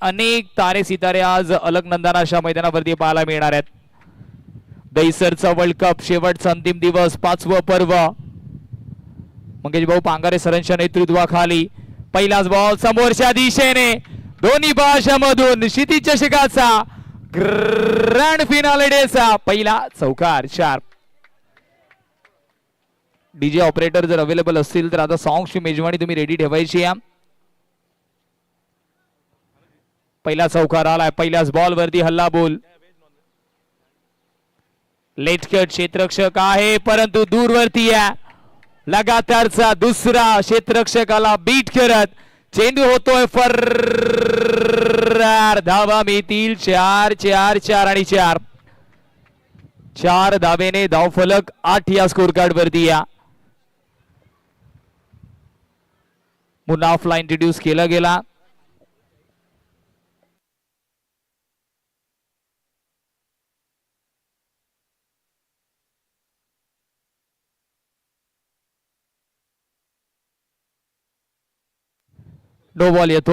अनेक तारे सितारे आज अलकनंदानाच्या मैदानावरती पाहायला मिळणार आहेत. दहिसरचा वर्ल्ड कप शेवटचा अंतिम दिवस, 5वं पर्व. मंगेश भाऊ पांगारे सरांच्या नेतृत्वाखाली पहिलाच बॉल समोरच्या दिशेने दोन्ही भाषामधून क्षितिज चषकाचा ग्रँड फिनाले डेचा पहिला चौकार. 4. डीजे ऑपरेटर जर अवेलेबल असतील तर आता सॉंग्सची मेजवानी तुम्ही रेडी ठेवायची आहे. पहिला चौकार आलाय. पहिल्याच बॉल वरती हल्ला बोल. लेट कट क्षेत्ररक्षक आहे परंतु दूरवरती आहे. लगातारचा दुसरा क्षेत्ररक्षकाला बीट करत चेंडू होतोय फरार. धावा मिळतील 4 4 4 आणि 4. 4 धावेने धावफलक 8 या स्कोर कार्ड वरती या. मुनाफला इंट्रोड्यूस केला गेला. नो बॉल येतो.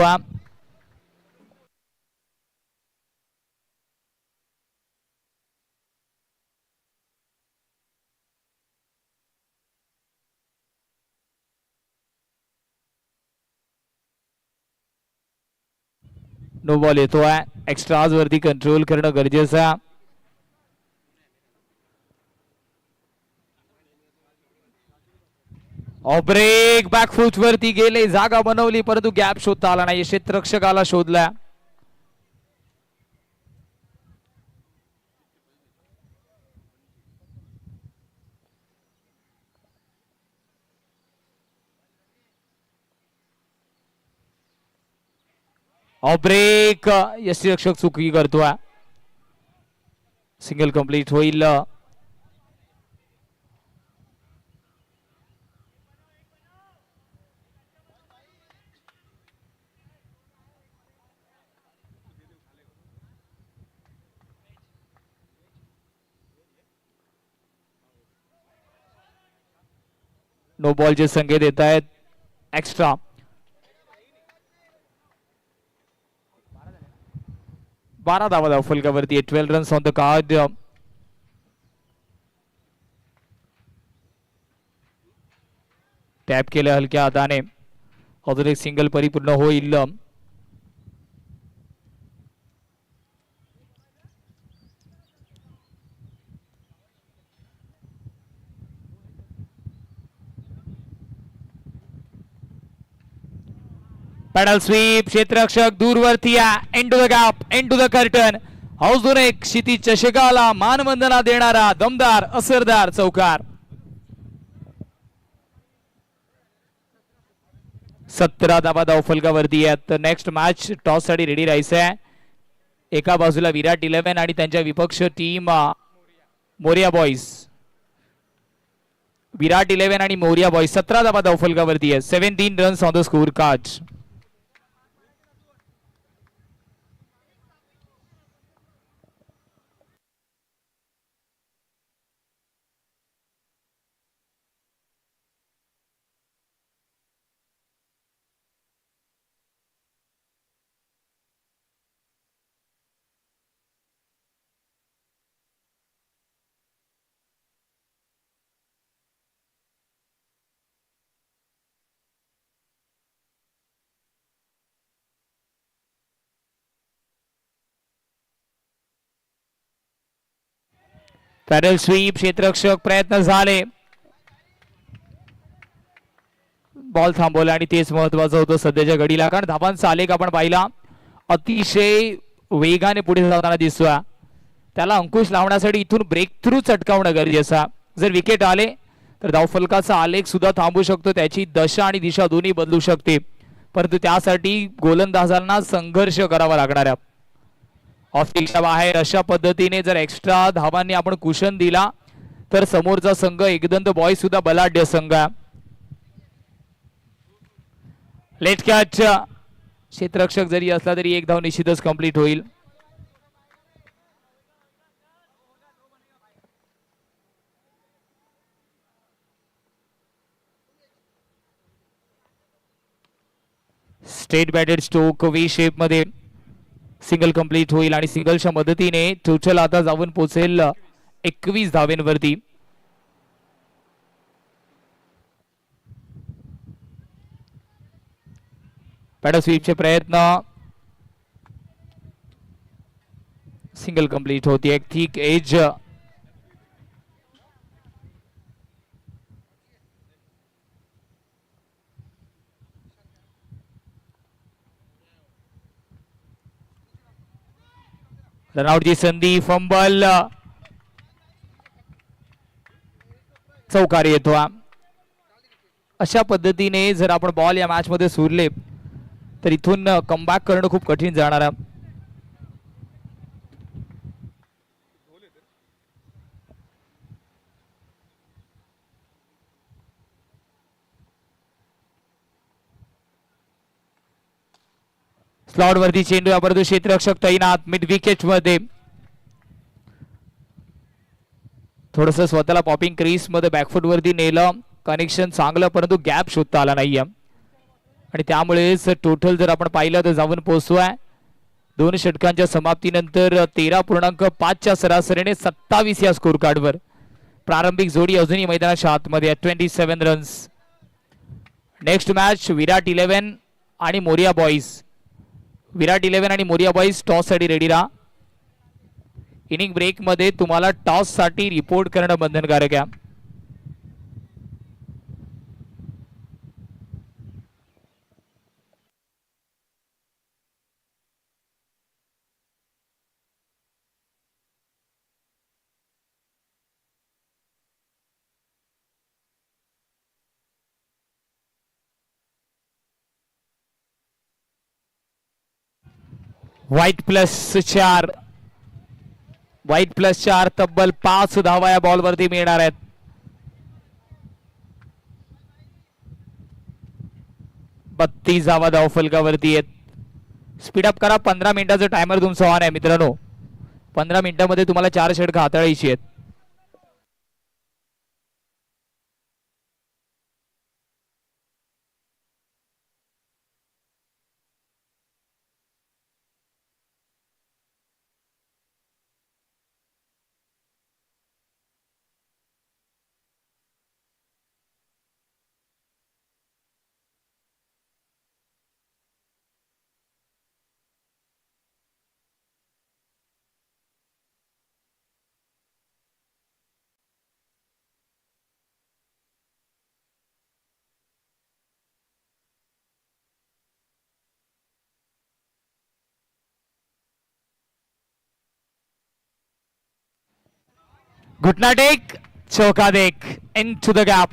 नो बॉल येतोय. एक्स्ट्राज वरती कंट्रोल करणं गरजेचं आहे. ब्रेक बॅकफूट वरती गेले, जागा बनवली परंतु गॅप शोधता आला नाही. क्षेत्ररक्षकाला शोधला. ब्रेक यष्टीरक्षक चुकी करतोय. सिंगल कंप्लीट होईल. नो बॉलचे संकेत येत आहेत. एक्स्ट्रा. 12 धावा धावफलकावरती. 12 runs on the card. Tap केलं हलक्या हाताने. अजून एक सिंगल परिपूर्ण होईल. Paddle sweep. क्षेत्ररक्षक दूरवरती and to the gap, and to the curtain. अजून एक क्षितिज चषकाला मानवंदना देणारा दमदार असरदार चौकार. 17 धावा धावफलकावरती आहेत. नेक्स्ट मॅच टॉस साठी रेडी राहायचं आहे. एका बाजूला विराट 11 आणि त्यांच्या विपक्ष टीम मोरिया बॉईज. विराट 11 आणि मोरिया बॉईज 17 धावा धावफलकावरती आहेत. 17 runs on the score card. Paddle sweep. क्षेत्ररक्षक प्रयत्न झाले. बॉल थांबवला आणि तेच महत्वाचं होतं सध्याच्या घडीला, कारण धावांचा आलेख आपण पाहिला अतिशय वेगाने पुढे जाताना दिसतोय. त्याला अंकुश लावण्यासाठी इथून ब्रेक थ्रू चटकावणं गरजेचं. जर विकेट आले तर धावफलकाचा आलेख सुद्धा थांबू शकतो. त्याची दशा आणि दिशा दोन्ही बदलू शकते. परंतु त्यासाठी गोलंदाजांना संघर्ष करावा लागणार आहे. ऑफिसच्या बाहेर अशा पद्धतीने जर एक्स्ट्रा धावांनी आपण कुशन दिला तर समोरचा संघ एकदंत बॉईज सुद्धा बलाढ्य संघ आहे. Late catch. क्षेत्ररक्षक जरी असला तरी एक धाव निश्चितच कंप्लीट होईल. Straight batted stroke V shape मध्ये सिंगल कंप्लीट होईल आणि सिंगलच्या मदतीने टोटल आता जाऊन पोहोचेल 21 धावेंवरती. पॅडल स्वीपचे प्रयत्न, सिंगल कंप्लीट होती. एक थिक एज रनआउटची संधी, फंबल, चौकार येतो. अशा पद्धतीने जर आपण बॉल या मॅच मध्ये सुरले तर इथून कमबॅक करणं खूप कठीण जाणार आहे. स्लॉट वरती चेंडू, यापर्यंत क्षेत्ररक्षक तैनात मिड विकेट मध्ये. थोडस स्वतःला पॉपिंग क्रीज मध्ये बॅकफुट वरती नेलं, कनेक्शन चांगलं परंतु गॅप शोधता आला नाहीये आणि त्यामुळेच टोटल जर आपण पाहिलं तर जाऊन पोहोचतोय 2 षटकांच्या समाप्तीनंतर 13.5च्या सरासरीने 27 या स्कोर कार्डवर. प्रारंभिक जोडी अजूनही मैदानाच्या आतमध्ये 27 रन्स. नेक्स्ट मॅच विराट 11 आणि मोरिया बॉईज. विराट 11 आणि मोरिया बॉईज टॉस साठी रेडी राहा. इनिंग ब्रेक मध्ये तुम्हाला टॉस साठी रिपोर्ट करणं बंधनकारक आहे. व्हाईट +4, व्हाईट +4 तब्बल 5 धावा या बॉल वरती मिळणार आहेत. बत्तीस धावा धाव फलकावरती आहेत. स्पीडअप करा. 15 मिनिटाचं टायमर तुमचं ऑन आहे मित्रांनो. 15 मिनिटांमध्ये तुम्हाला 4 षटकं हाताळायची आहेत. घुटना टेक, चौका देख, into the gap.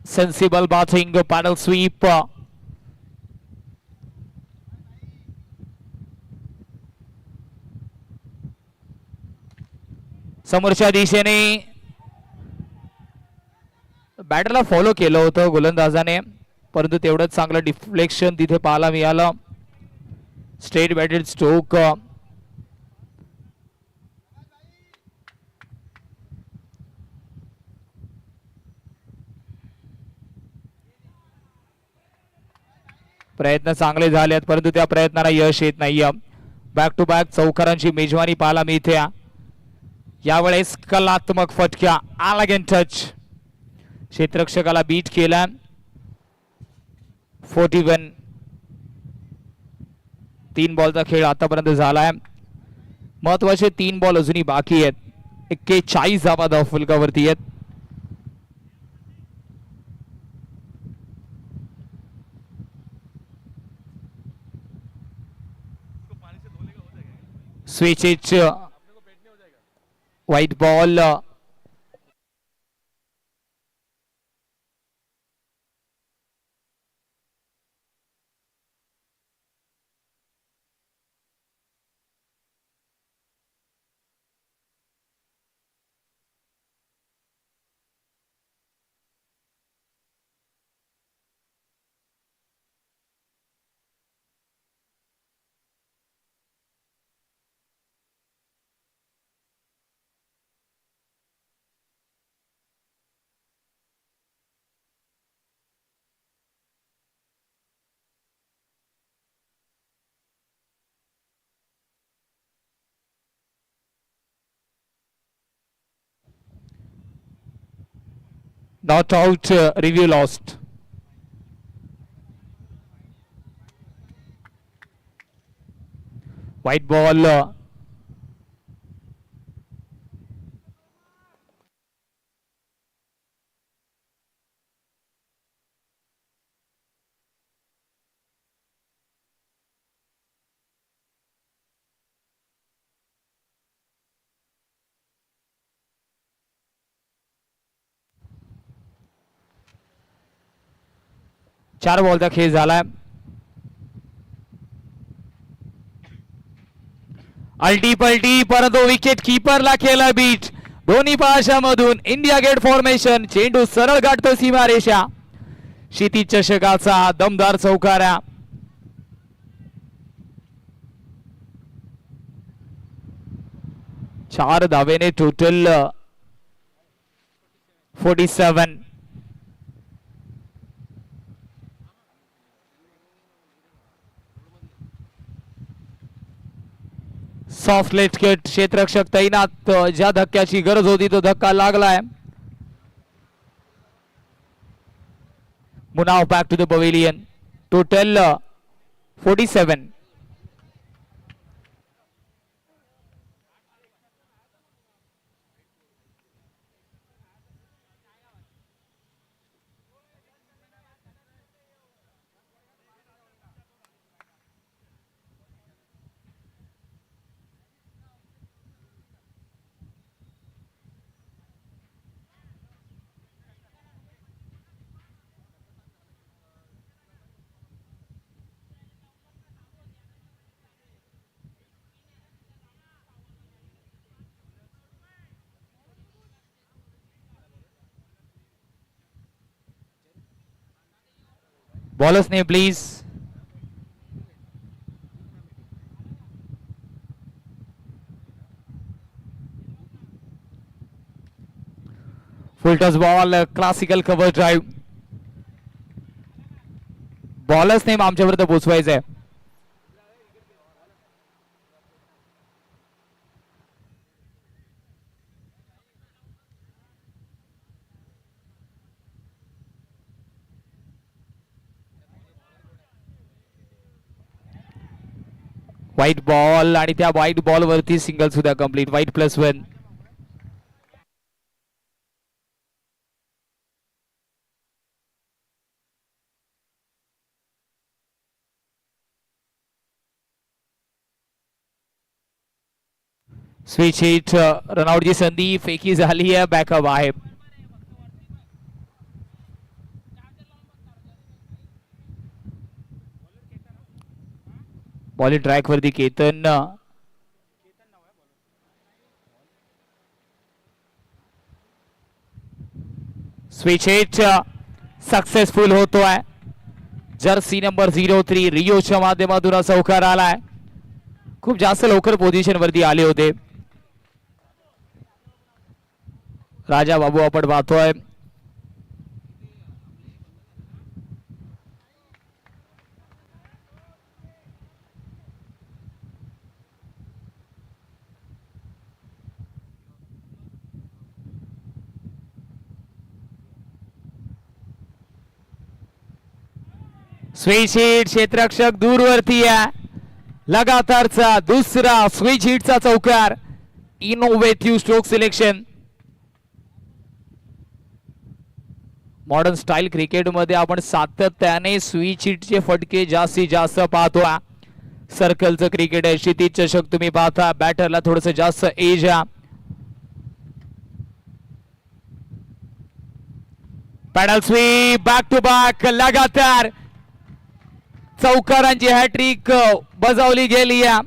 Sensible batting, paddle sweep. समोरच्या दिशेने बॅटरला फॉलो केलं होतं गोलंदाजाने, परंतु तेवढंच चांगलं डिफ्लेक्शन तिथे पाहायला मिळालं. Straight batted stroke. प्रयत्न चांगले झाले आहेत परंतु त्या प्रयत्नाला यश येत नाहीये. बॅक टू बॅक चौकारांची मेजवानी पाहायला मिळते. यावेळेस कलात्मक फटक्या, एलिगंट टच, क्षेत्ररक्षकाला बीट केला. 41. 3 बॉलचा खेळ आतापर्यंत झालाय. महत्वाचे 3 बॉल अजूनही बाकी आहेत. 41 धावा धाव फलकावरती आहेत. Switch, white ball, not out, review lost. White ball. चार बॉलचा खेळ झालाय. अल्टी पलटी, परंतु विकेट कीपरला केला बीट. दोन्ही पाशामधून इंडिया गेट फॉर्मेशन. चेंडू सरळ गाठतो सीमारेषा. क्षितिज चषकाचा दमदार चौकारा. चार धावेने टोटल 47. सॉफ्ट लेट कट, क्षेत्ररक्षक तैनात. ज्या धक्क्याची गरज होती तो धक्का लागलाय. मुनाव back to the pavilion. Total 47. Bowler's name please. Full toss ball, classical cover drive. Bowler's name आमच्यापर्यंत पोहोचवायचं आहे. व्हाईट बॉल आणि त्या व्हाईट बॉल वरती सिंगल सुद्धा कंप्लीट. व्हाईट +1. स्विच हिट, रनआउटची संधी फेकी झाली आहे. बॅकअप आहे. बॉलिंग ट्रॅक वरती केतन. स्विच हिट सक्सेसफुल होतोय. जर्सी नंबर 03 रियोच्या माध्यमातून चौकार आलाय. खूप जास्त लवकर पोझिशन वरती आले होते. राजा बाबू आपण पाहतोय. स्विच हिट, क्षेत्ररक्षक दूरवरती आहे. लगातारचा दुसरा स्विच हिटचा चौकार. Innovative stroke selection. Modern style cricket मध्ये आपण सातत्याने स्विच हिटचे फटके जास्तीत जास्त पाहतो. सर्कलचं क्रिकेट आहे. क्षितिज चषक तुम्ही पाहता. बॅटरला थोडस जास्त एज आहे. Paddle sweep, back to back, लगातार चौकारांची हॅट्रिक बजावली गेली आहे.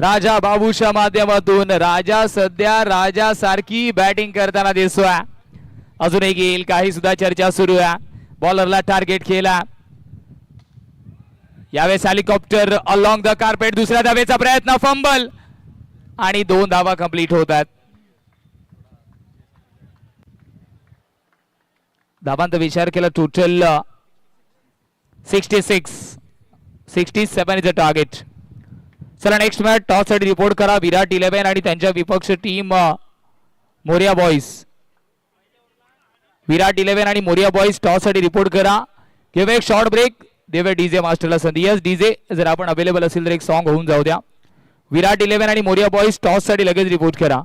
राजा बाबूच्या माध्यमातून. राजा सध्या राजा सारखी बॅटिंग करताना दिसतोय. अजून एक येईल, काही सुद्धा चर्चा सुरू आहे. बॉलरला टार्गेट केला. यावेळेस हेलिकॉप्टर अलॉंग द कार्पेट. दुसऱ्या धावेचा प्रयत्न, फंबल आणि 2 धावा कंप्लीट होतात. धावांचा विचार केला टोटल 66. 67 is a target. चला नेक्स्ट मॅच टॉस साठी रिपोर्ट करा. विराट 11 आणि त्यांच्या विपक्ष टीम मोरिया बॉईज. विराट 11 आणि मोरिया बॉईज टॉस साठी रिपोर्ट करा किंवा एक शॉर्ट ब्रेक देवे डीजे मास्टरला संधी. यस डीजे जर आपण अवेलेबल असेल तर एक सॉन्ग होऊन जाऊ द्या. विराट 11 आणि मोरिया बॉईज टॉस साठी लगेच रिपोर्ट करा.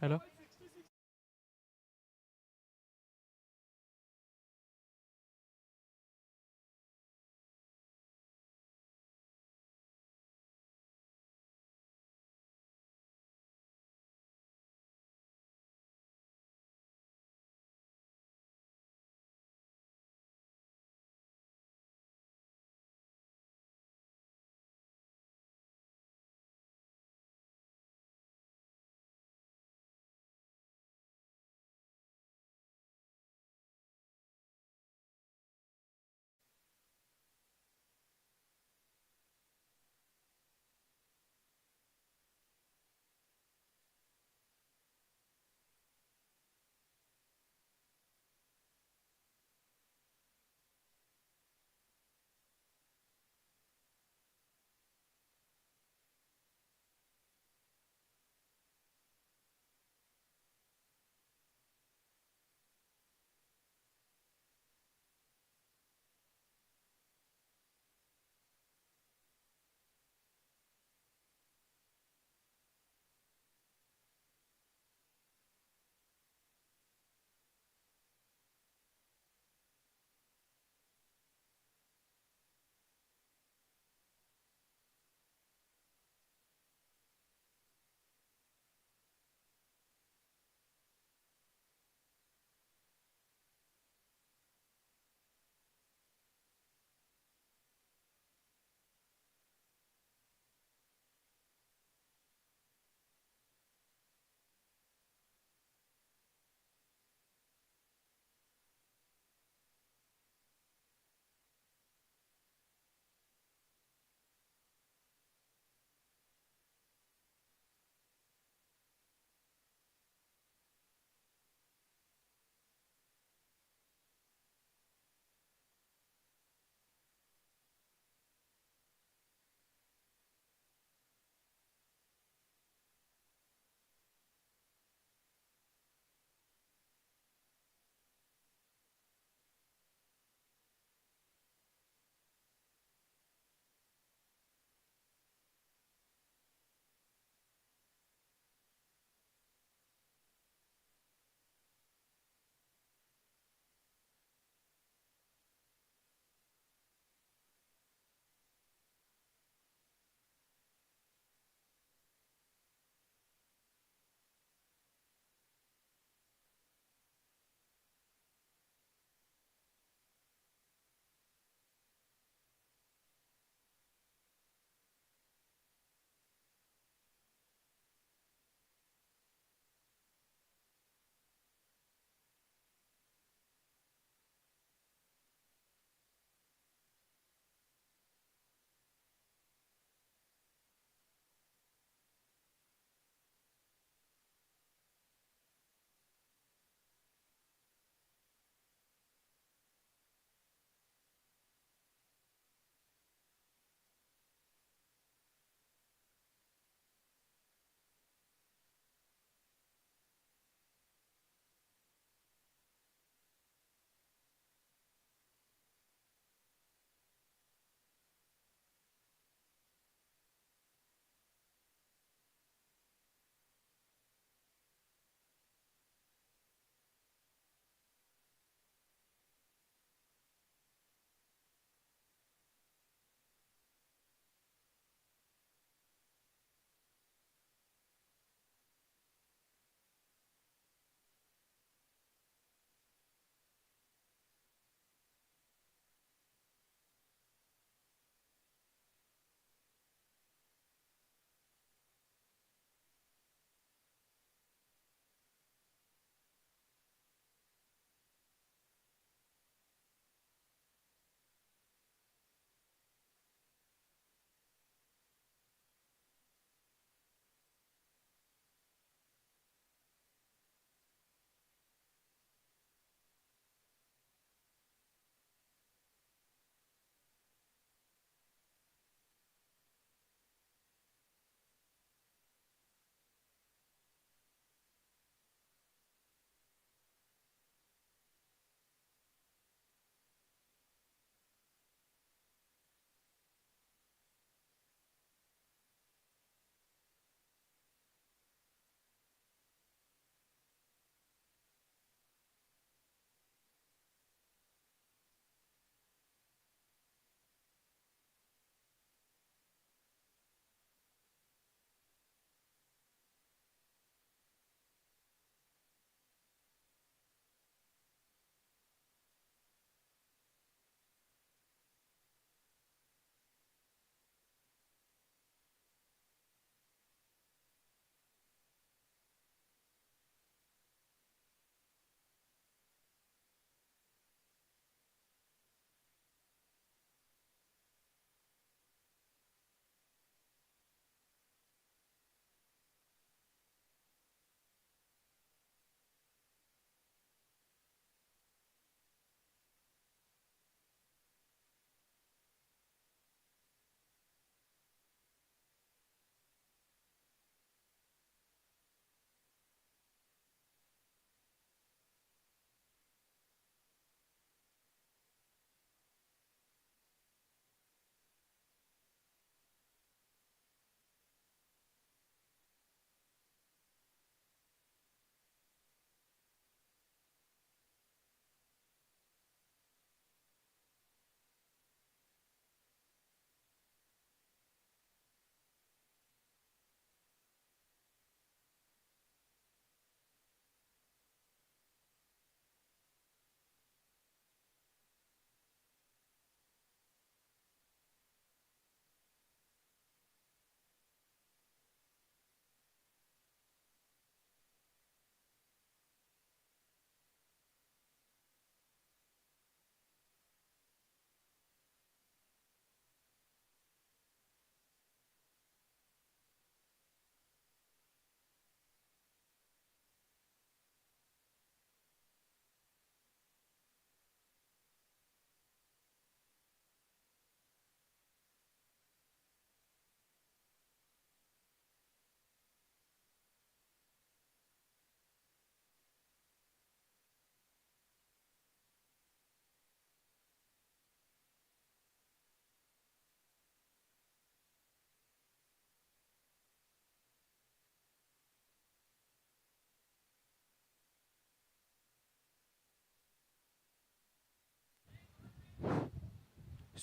Hello.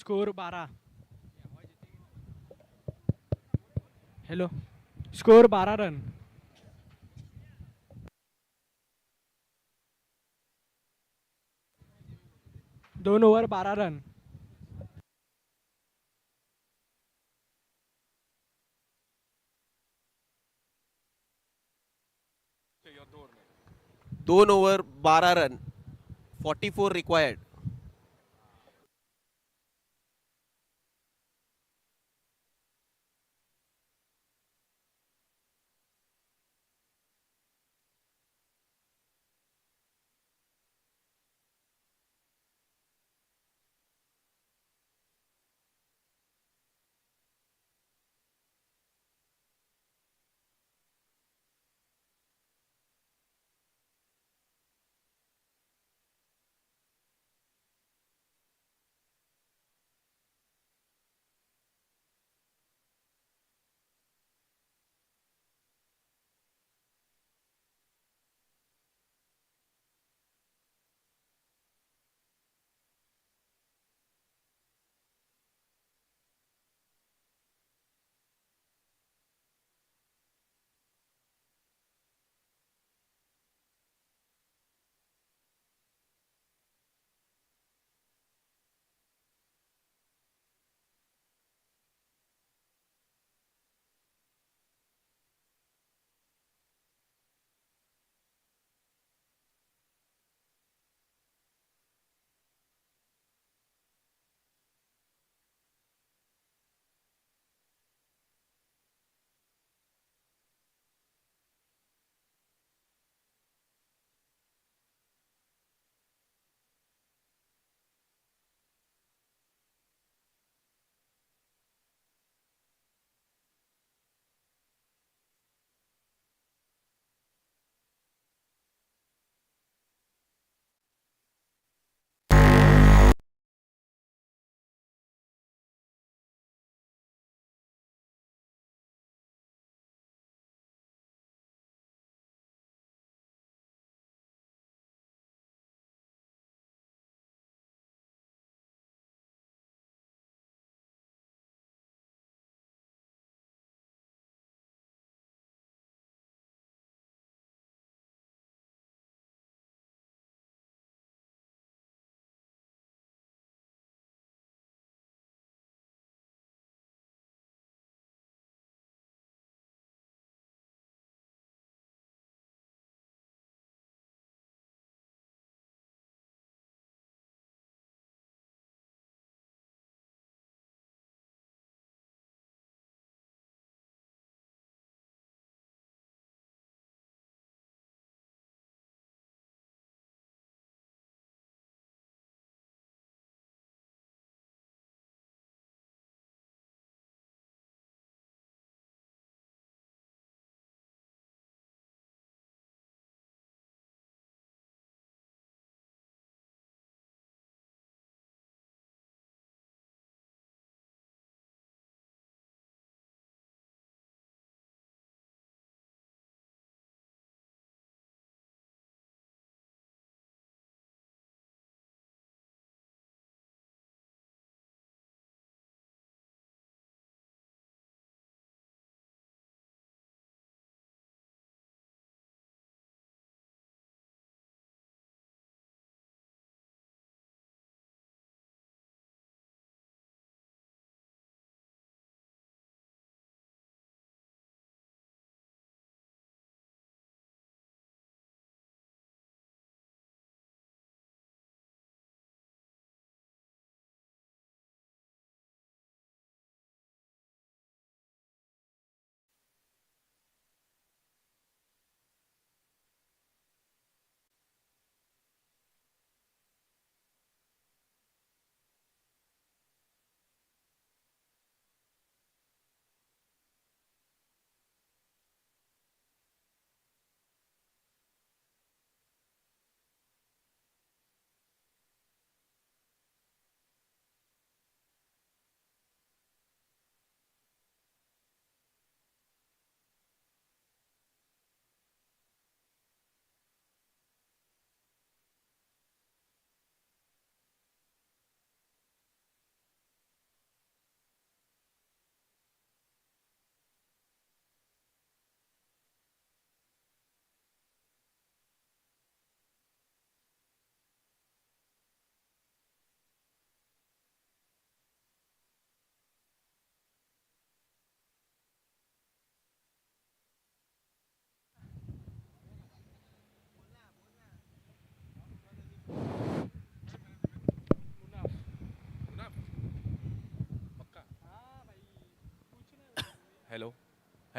Score 12. Hello. Score 12 run. 2 over 12 run. दोन ओव्हर 12 रन. 44 रिक्वायर्ड.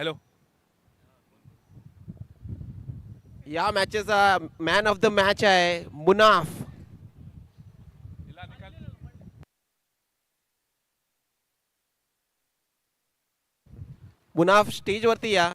हॅलो. या मॅचेचा मॅन ऑफ द मॅच आहे मुनाफ. मुनाफ स्टेज वरती या.